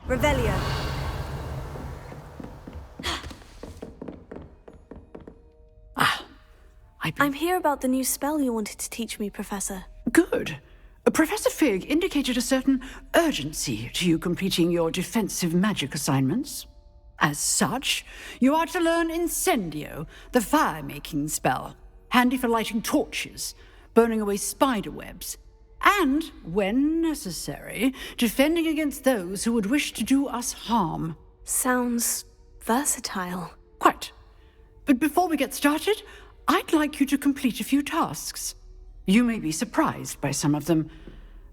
Revelio. I'm here about the new spell you wanted to teach me, Professor. Good. Professor Fig indicated a certain urgency to you completing your defensive magic assignments. As such, you are to learn Incendio, the fire-making spell, handy for lighting torches, burning away spider webs, and, when necessary, defending against those who would wish to do us harm. Sounds versatile. Quite. But before we get started, I'd like you to complete a few tasks. You may be surprised by some of them.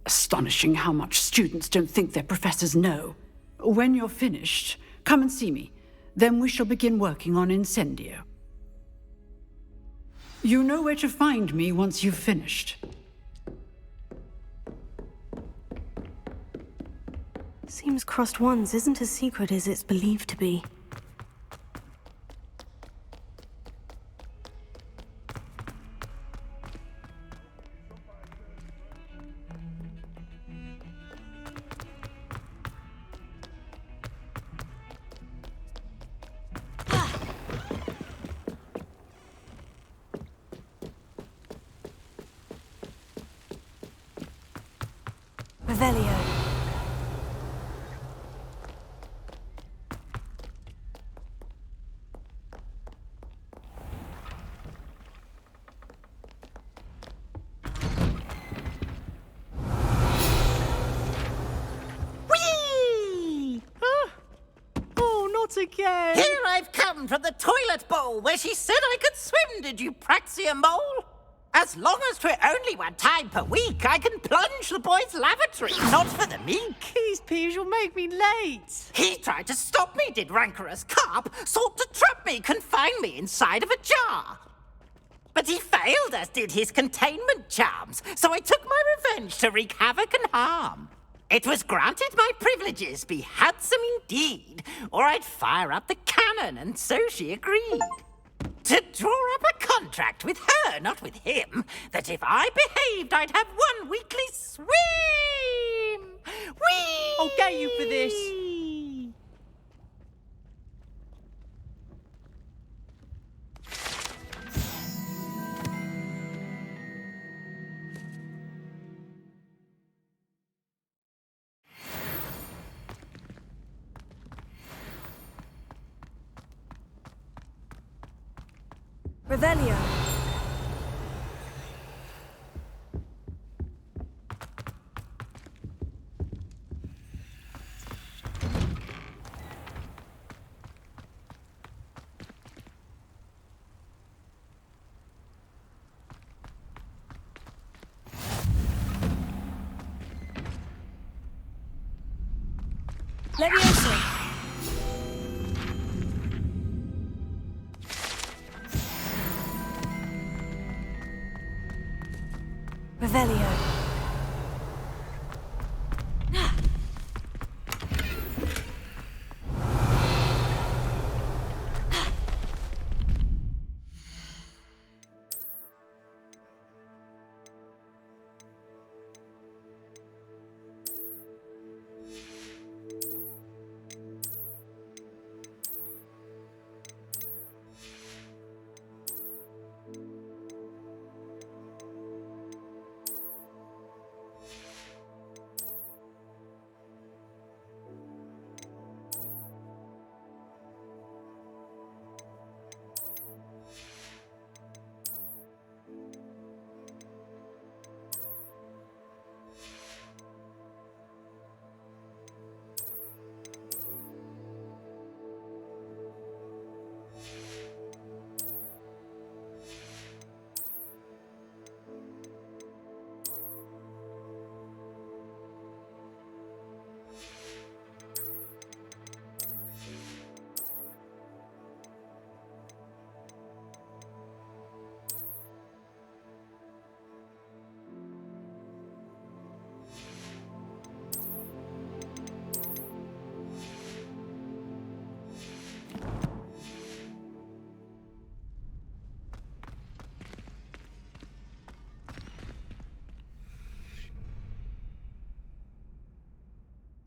Astonishing how much students don't think their professors know. When you're finished, come and see me. Then we shall begin working on Incendio. You know where to find me once you've finished. Seems crossed wands isn't as secret as it's believed to be. Revelio. Whee! Huh? Oh, not again! Here I've come from the toilet bowl where she said I could swim, did you praxia mole? As long as 'twere only one time per week, I can plunge the boy's lavatory, not for the meek. These peas will make me late. He tried to stop me, did rancorous carp, sought to trap me, confine me inside of a jar. But he failed, as did his containment charms, so I took my revenge to wreak havoc and harm. It was granted my privileges be handsome indeed, or I'd fire up the cannon, and so she agreed. To draw up a contract with her, not with him, that if I behaved, I'd have one weekly swim! Whee! I'll get you for this. Revelio. Levioso. Revelio.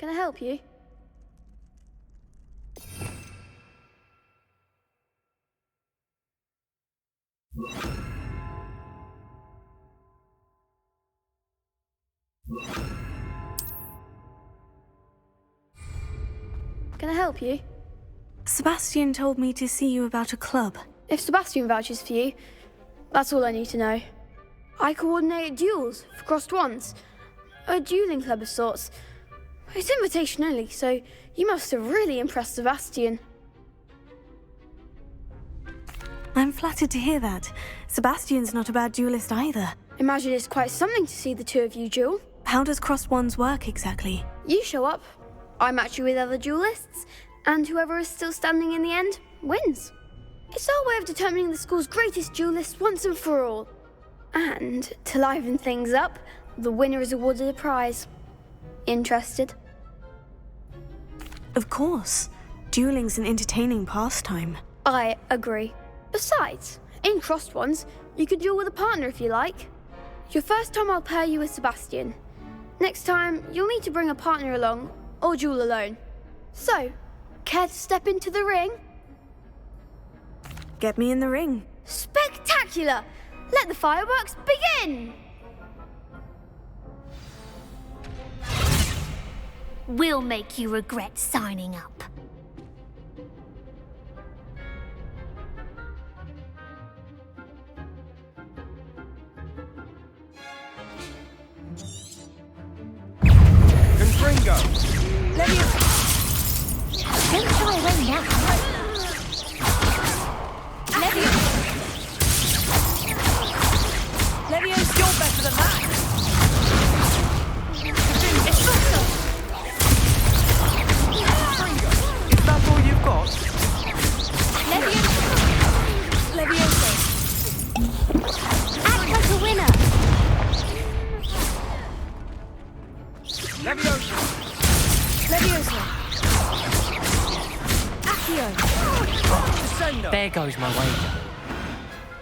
Can I help you? Can I help you? Sebastian told me to see you about a club. If Sebastian vouches for you, that's all I need to know. I coordinate duels for crossed wands. A dueling club of sorts. It's invitation only, so you must have really impressed Sebastian. I'm flattered to hear that. Sebastian's not a bad duelist either. Imagine it's quite something to see the two of you duel. How does crossed wands work exactly? You show up, I match you with other duelists, and whoever is still standing in the end wins. It's our way of determining the school's greatest duelist once and for all. And to liven things up, the winner is awarded a prize. Interested? Of course. Dueling's an entertaining pastime. I agree. Besides, in crossed ones, you could duel with a partner if you like. Your first time I'll pair you with Sebastian. Next time, you'll need to bring a partner along, or duel alone. So, care to step into the ring? Get me in the ring. Spectacular! Let the fireworks begin! We'll make you regret signing up. Confringo! Don't shy away now. Levio's you're better than that. Is that all you've got? Leviosa. Act like a winner. Leviosa! Leviosa. Accio. Descendo. There goes my wager.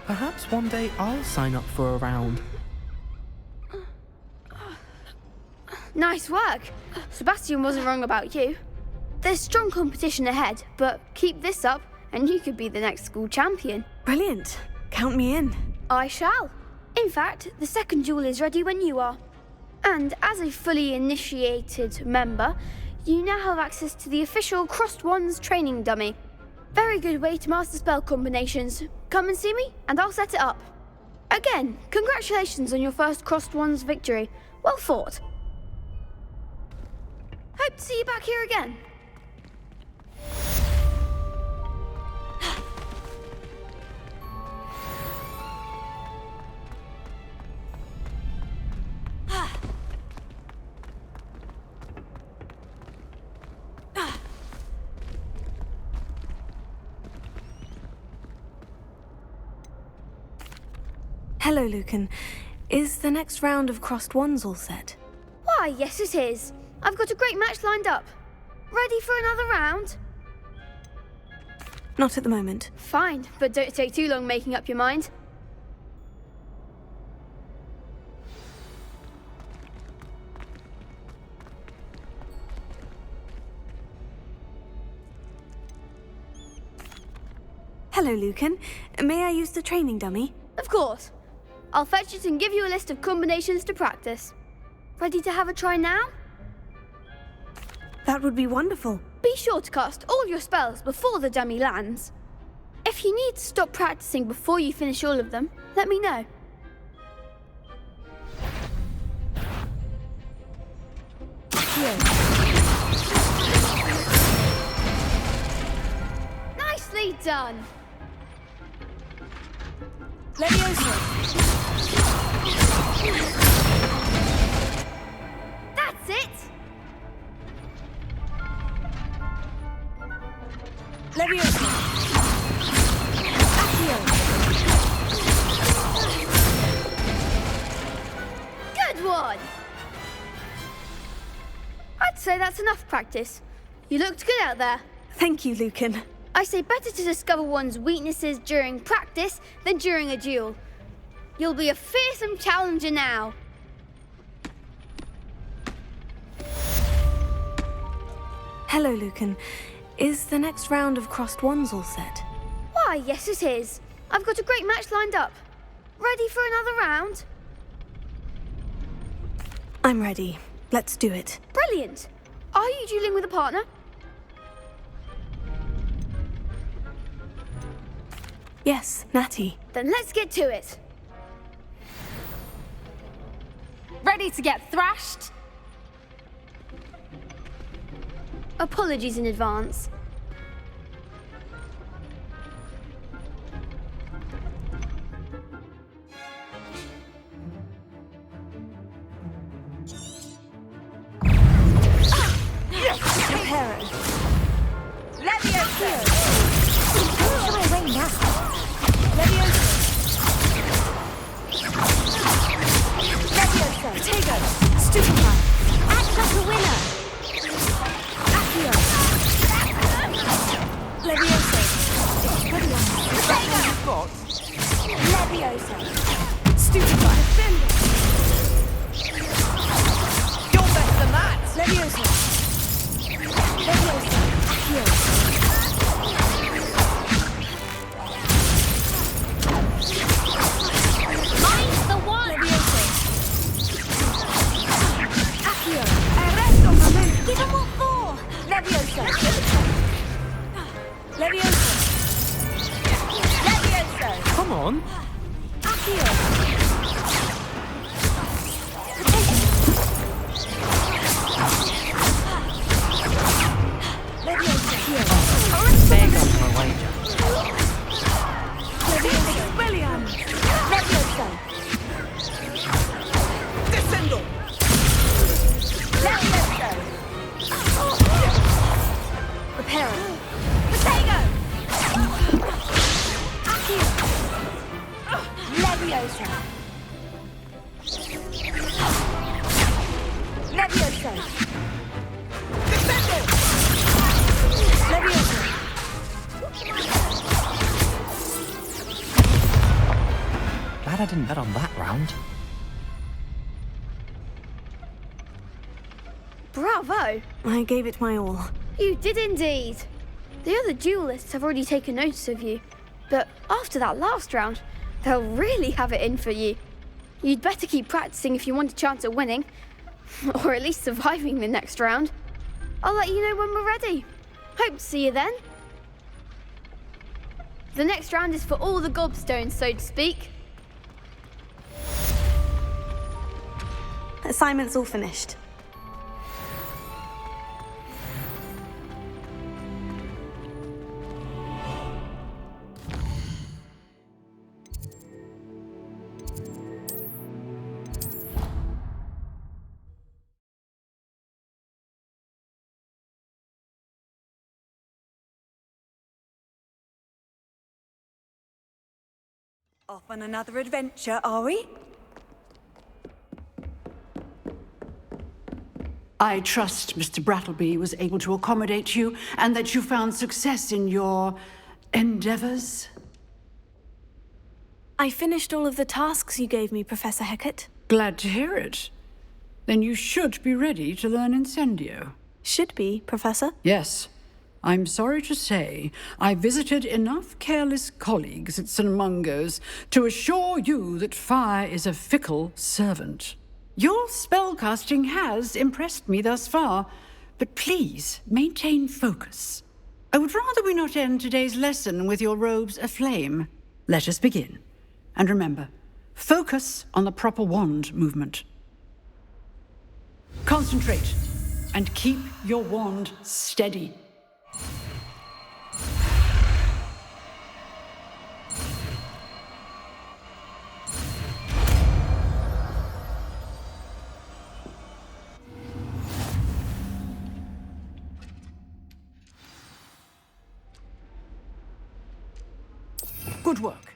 Perhaps one day I'll sign up for a round. Nice work. Sebastian wasn't wrong about you. There's strong competition ahead, but keep this up and you could be the next school champion. Brilliant. Count me in. I shall. In fact, the second duel is ready when you are. And as a fully initiated member, you now have access to the official Crossed Wands training dummy. Very good way to master spell combinations. Come and see me, and I'll set it up. Again, congratulations on your first Crossed Wands victory. Well fought. Hope to see you back here again. Hello, Lucan. Is the next round of crossed wands all set? Why, yes it is. I've got a great match lined up. Ready for another round? Not at the moment. Fine, but don't take too long making up your mind. Hello, Lucan. May I use the training dummy? Of course. I'll fetch it and give you a list of combinations to practice. Ready to have a try now? That would be wonderful. Be sure to cast all your spells before the dummy lands. If you need to stop practicing before you finish all of them, let me know. Nicely done! That's it! Good one! I'd say that's enough practice. You looked good out there. Thank you, Lucan. I say better to discover one's weaknesses during practice than during a duel. You'll be a fearsome challenger now. Hello, Lucan. Is the next round of crossed wands all set? Why, yes it is. I've got a great match lined up. Ready for another round? I'm ready. Let's do it. Brilliant. Are you dueling with a partner? Yes, Natty. Then let's get to it. Ready to get thrashed? Apologies in advance. Come on. There goes my wager. Descendo! Glad I didn't bet on that round. Bravo! I gave it my all. You did indeed. The other duelists have already taken notice of you, but after that last round, they'll really have it in for you. You'd better keep practicing if you want a chance at winning, or at least surviving the next round. I'll let you know when we're ready. Hope to see you then. The next round is for all the gobstones, so to speak. Assignment's all finished. Off on another adventure, are we? I trust Mr. Brattleby was able to accommodate you and that you found success in your endeavors. I finished all of the tasks you gave me, Professor Hecat. Glad to hear it. Then you should be ready to learn Incendio. Should be, Professor. Yes. I'm sorry to say, I visited enough careless colleagues at St. Mungo's to assure you that fire is a fickle servant. Your spellcasting has impressed me thus far, but please maintain focus. I would rather we not end today's lesson with your robes aflame. Let us begin. And remember, focus on the proper wand movement. Concentrate and keep your wand steady. Good work.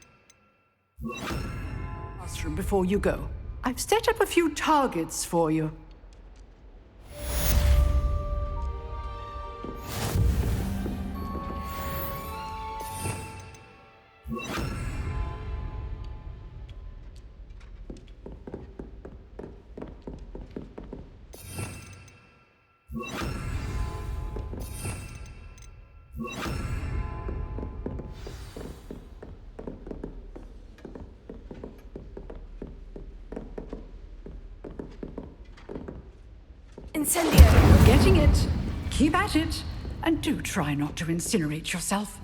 Classroom before you go. I've set up a few targets for you. Incendio! Getting it. Keep at it. And do try not to incinerate yourself.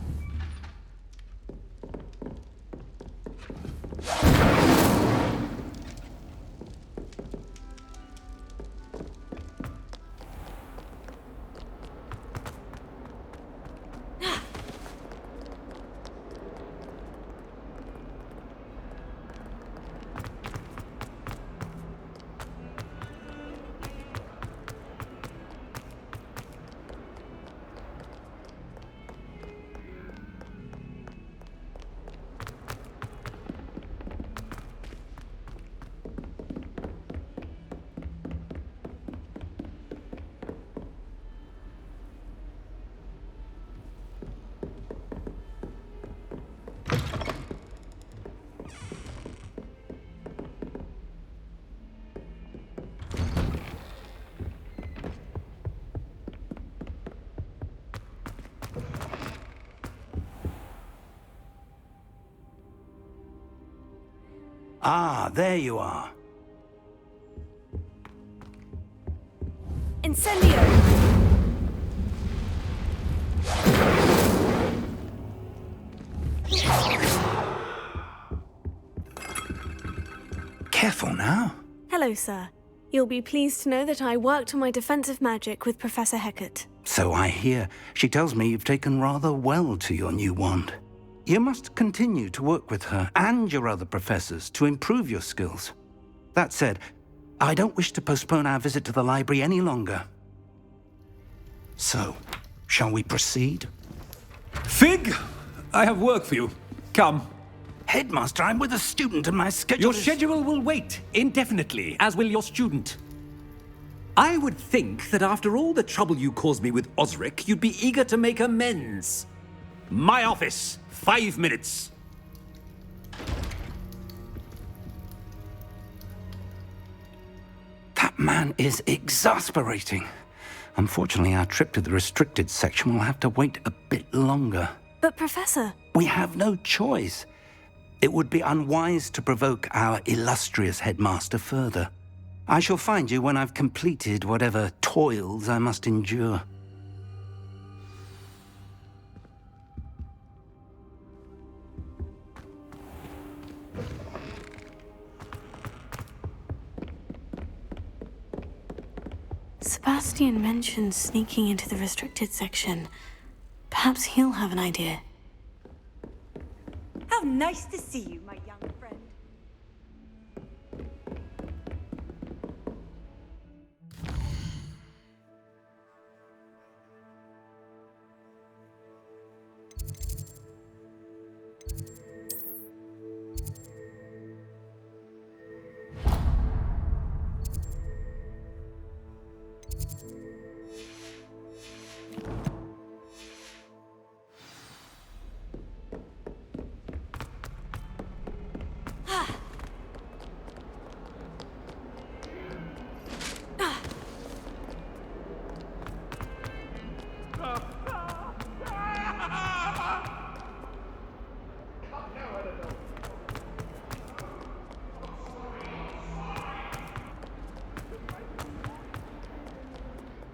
Ah, there you are. Incendio! Careful now. Hello, sir. You'll be pleased to know that I worked on my defensive magic with Professor Hecat. So I hear. She tells me you've taken rather well to your new wand. You must continue to work with her and your other professors to improve your skills. That said, I don't wish to postpone our visit to the library any longer. So, shall we proceed? Fig! I have work for you. Come. Headmaster, I'm with a student and my schedule Your schedule will wait indefinitely, as will your student. I would think that after all the trouble you caused me with Osric, you'd be eager to make amends. My office, 5 minutes. That man is exasperating. Unfortunately, our trip to the restricted section will have to wait a bit longer. But, Professor... We have no choice. It would be unwise to provoke our illustrious headmaster further. I shall find you when I've completed whatever toils I must endure. Sebastian mentioned sneaking into the restricted section. Perhaps he'll have an idea. How nice to see you, my young friend.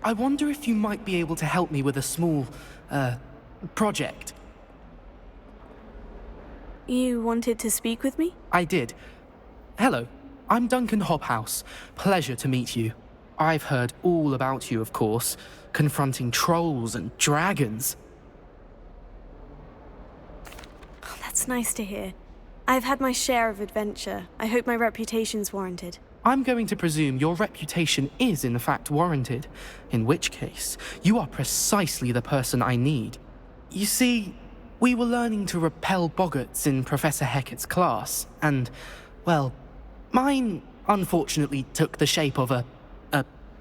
I wonder if you might be able to help me with a small, project. You wanted to speak with me? I did. Hello, I'm Duncan Hobhouse. Pleasure to meet you. I've heard all about you, of course, confronting trolls and dragons. Oh, that's nice to hear. I've had my share of adventure. I hope my reputation's warranted. I'm going to presume your reputation is in fact warranted, in which case, you are precisely the person I need. You see, we were learning to repel boggarts in Professor Hecat's class, and, well, mine unfortunately took the shape of a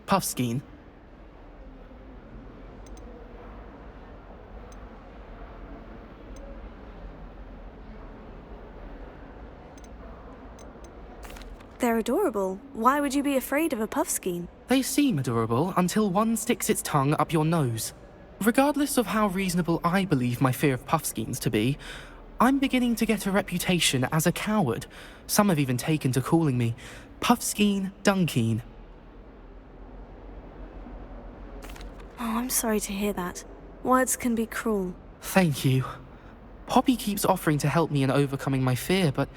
puffskein. They're adorable. Why would you be afraid of a puffskein? They seem adorable until one sticks its tongue up your nose. Regardless of how reasonable I believe my fear of puffskeins to be, I'm beginning to get a reputation as a coward. Some have even taken to calling me Puffskein Dunkeen. I'm sorry to hear that. Words can be cruel. Thank you. Poppy keeps offering to help me in overcoming my fear, but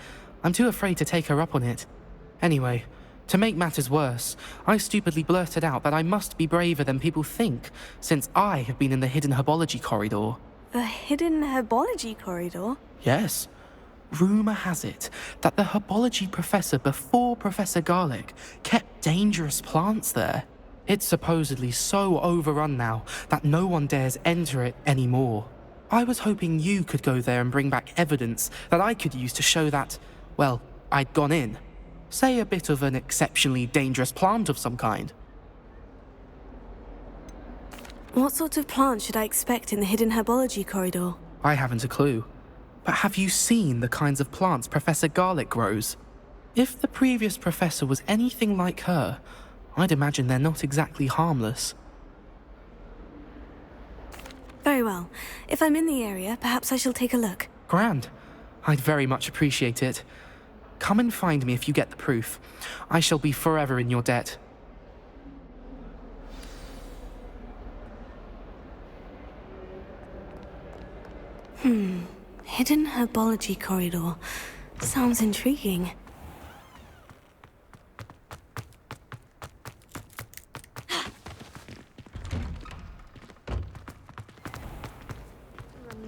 I'm too afraid to take her up on it. Anyway, to make matters worse, I stupidly blurted out that I must be braver than people think, since I have been in the hidden herbology corridor. The hidden herbology corridor? Yes. Rumour has it that the herbology professor before Professor Garlic kept dangerous plants there. It's supposedly so overrun now that no one dares enter it anymore. I was hoping you could go there and bring back evidence that I could use to show that, well, I'd gone in. Say a bit of an exceptionally dangerous plant of some kind. What sort of plant should I expect in the hidden herbology corridor? I haven't a clue. But have you seen the kinds of plants Professor Garlic grows? If the previous professor was anything like her, I'd imagine they're not exactly harmless. Very well. If I'm in the area, perhaps I shall take a look. Grand. I'd very much appreciate it. Come and find me if you get the proof. I shall be forever in your debt. Hidden herbology corridor. Sounds intriguing.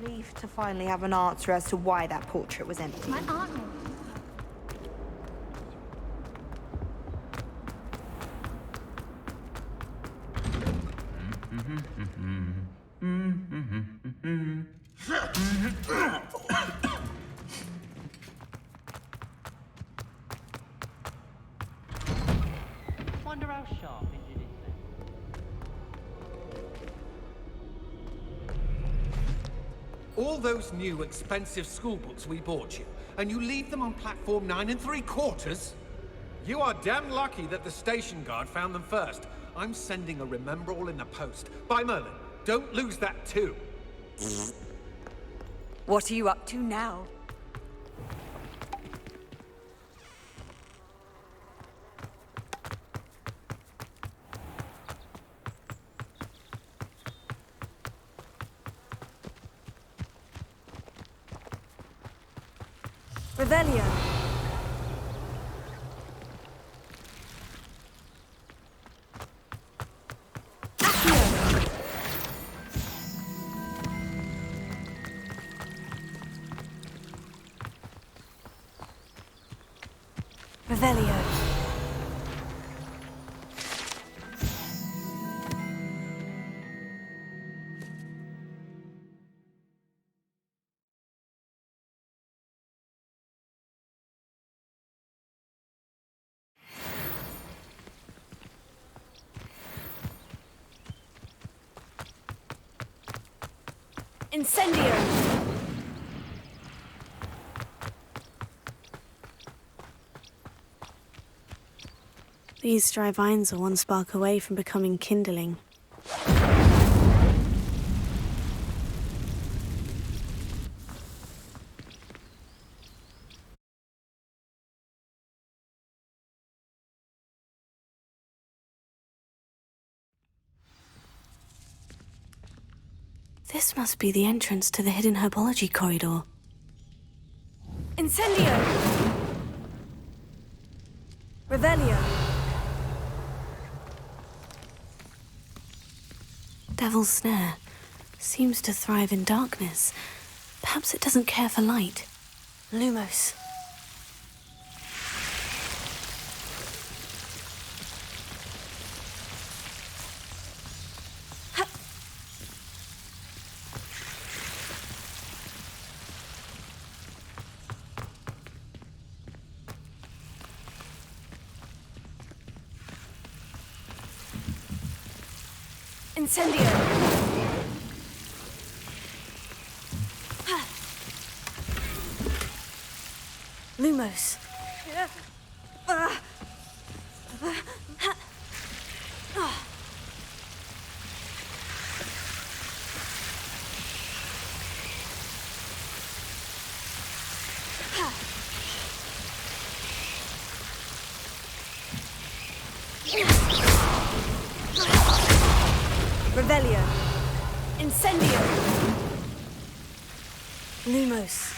Relief to finally have an answer as to why that portrait was empty. My aunt. Wonder how sharp Injun is then. All those new expensive school books we bought you, and you leave them on platform 9 3/4? You are damn lucky that the station guard found them first. I'm sending a remember-all in the post. Bye, Merlin. Don't lose that too. What are you up to now? Revelio. Revelio. Incendio! These dry vines are one spark away from becoming kindling. This must be the entrance to the hidden herbology corridor. Incendio! Revelio! Devil's Snare seems to thrive in darkness. Perhaps it doesn't care for light. Lumos. Incendio! Lumos. Revelio. Incendio. Lumos.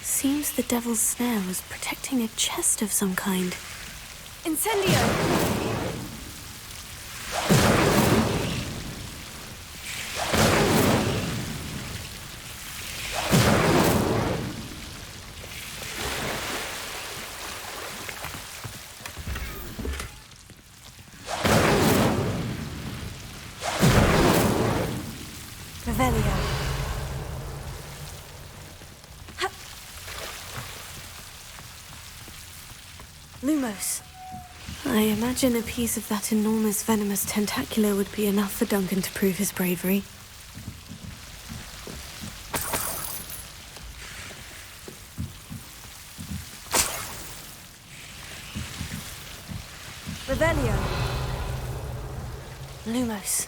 Seems the devil's snare was protecting a chest of some kind. Incendio! Revelio. Lumos. I imagine a piece of that enormous venomous tentacular would be enough for Duncan to prove his bravery. Revelio. Lumos.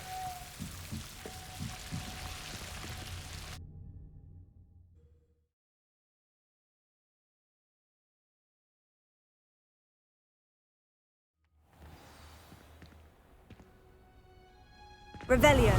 Revelio.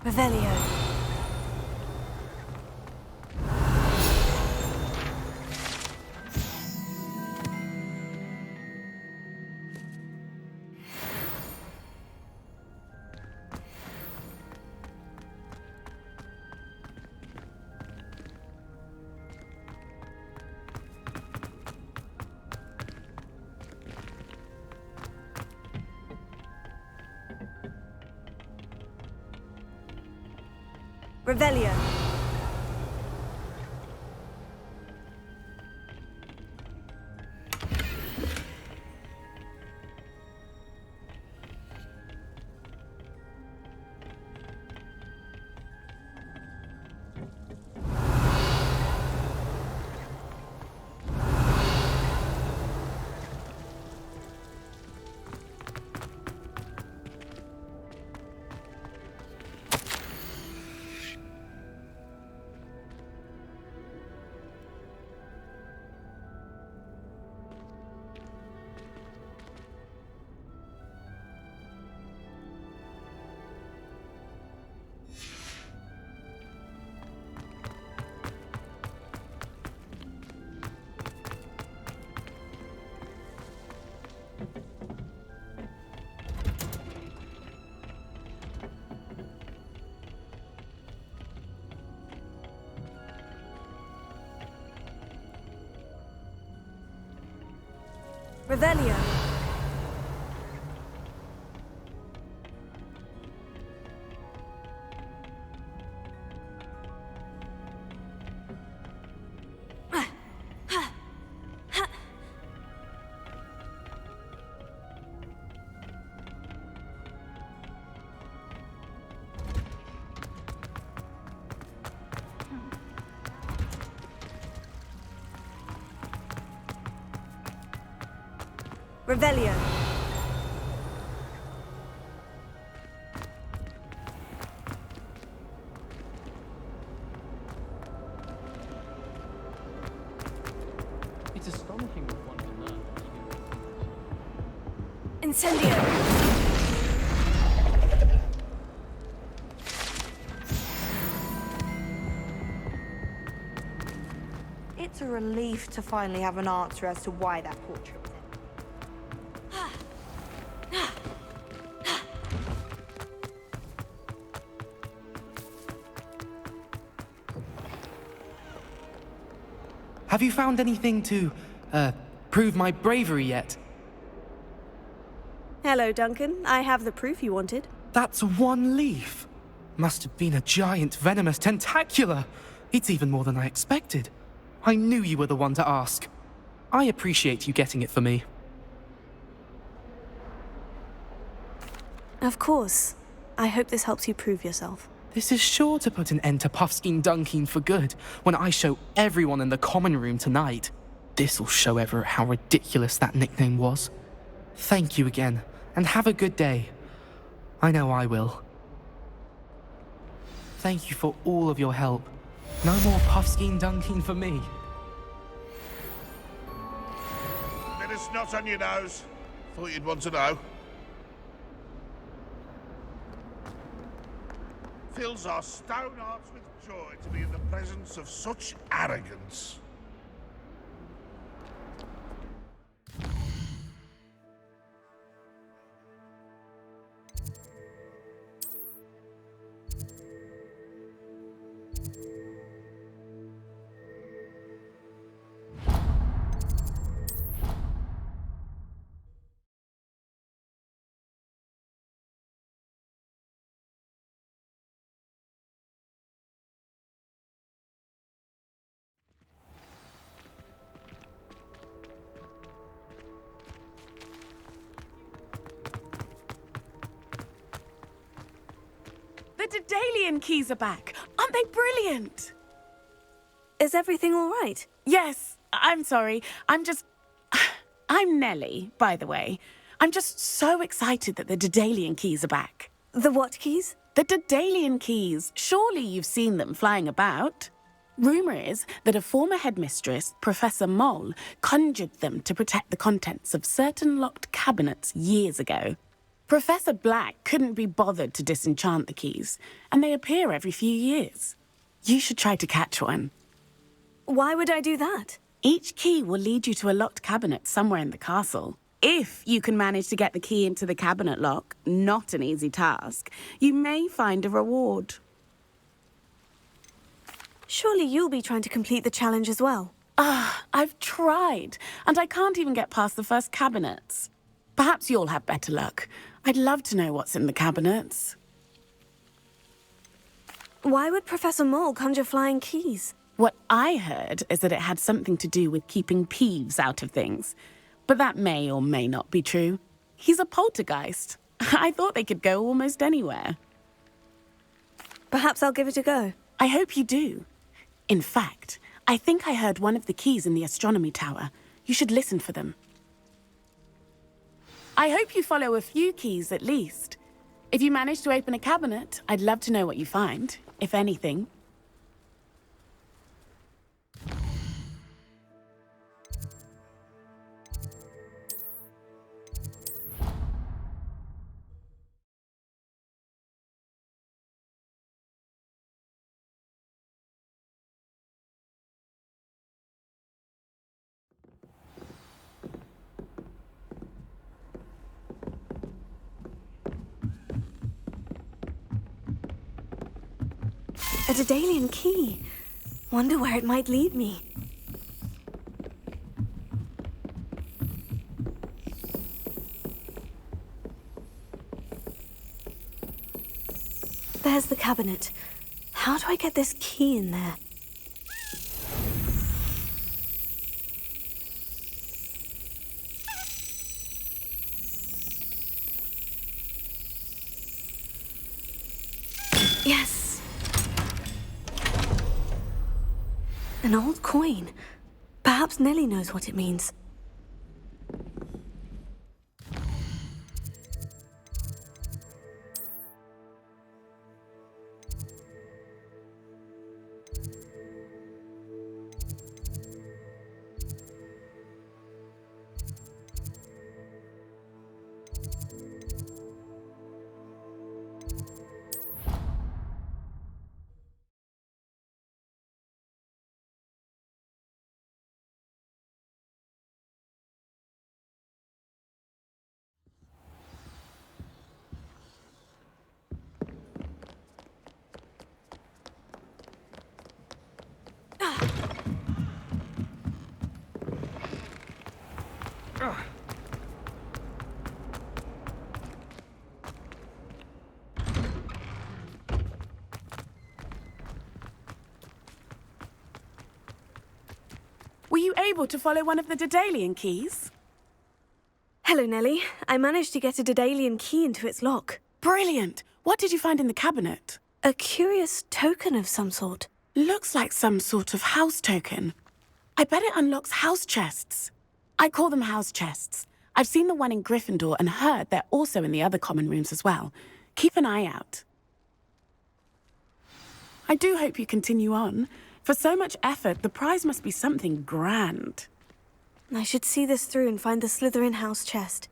Revelio. Revelio. Revelio. Revelio. It's astonishing what one can learn. Incendio. It's a relief to finally have an answer as to why that portrait was in. Have you found anything to, prove my bravery yet? Hello, Duncan. I have the proof you wanted. That's one leaf. Must have been a giant venomous tentacula. It's even more than I expected. I knew you were the one to ask. I appreciate you getting it for me. Of course. I hope this helps you prove yourself. This is sure to put an end to Puffskein Dunkeen for good when I show everyone in the common room tonight. This'll show Everett how ridiculous that nickname was. Thank you again, and have a good day. I know I will. Thank you for all of your help. No more Puffskein Dunkeen for me. Bit of snot on your nose. Thought you'd want to know. Fills our stone hearts with joy to be in the presence of such arrogance. The Daedalian keys are back. Aren't they brilliant? Is everything all right? Yes, I'm sorry. I'm Nellie, by the way. I'm just so excited that the Daedalian keys are back. The what keys? The Daedalian keys. Surely you've seen them flying about. Rumour is that a former headmistress, Professor Mole, conjured them to protect the contents of certain locked cabinets years ago. Professor Black couldn't be bothered to disenchant the keys, and they appear every few years. You should try to catch one. Why would I do that? Each key will lead you to a locked cabinet somewhere in the castle. If you can manage to get the key into the cabinet lock, not an easy task, you may find a reward. Surely you'll be trying to complete the challenge as well. I've tried, and I can't even get past the first cabinets. Perhaps you'll have better luck. I'd love to know what's in the cabinets. Why would Professor Mole conjure flying keys? What I heard is that it had something to do with keeping Peeves out of things. But that may or may not be true. He's a poltergeist. I thought they could go almost anywhere. Perhaps I'll give it a go. I hope you do. In fact, I think I heard one of the keys in the astronomy tower. You should listen for them. I hope you follow a few keys at least. If you manage to open a cabinet, I'd love to know what you find, if anything. A Daedalian key. Wonder where it might lead me. There's the cabinet. How do I get this key in there? Yes. An old coin. Perhaps Nellie knows what it means. you able to follow one of the Daedalian keys? Hello, Nellie. I managed to get a Daedalian key into its lock. Brilliant. What did you find in the cabinet? A curious token of some sort. Looks like some sort of house token. I bet it unlocks house chests. I call them house chests. I've seen the one in Gryffindor and heard they're also in the other common rooms as well. Keep an eye out. I do hope you continue on. For so much effort, the prize must be something grand. I should see this through and find the Slytherin house chest.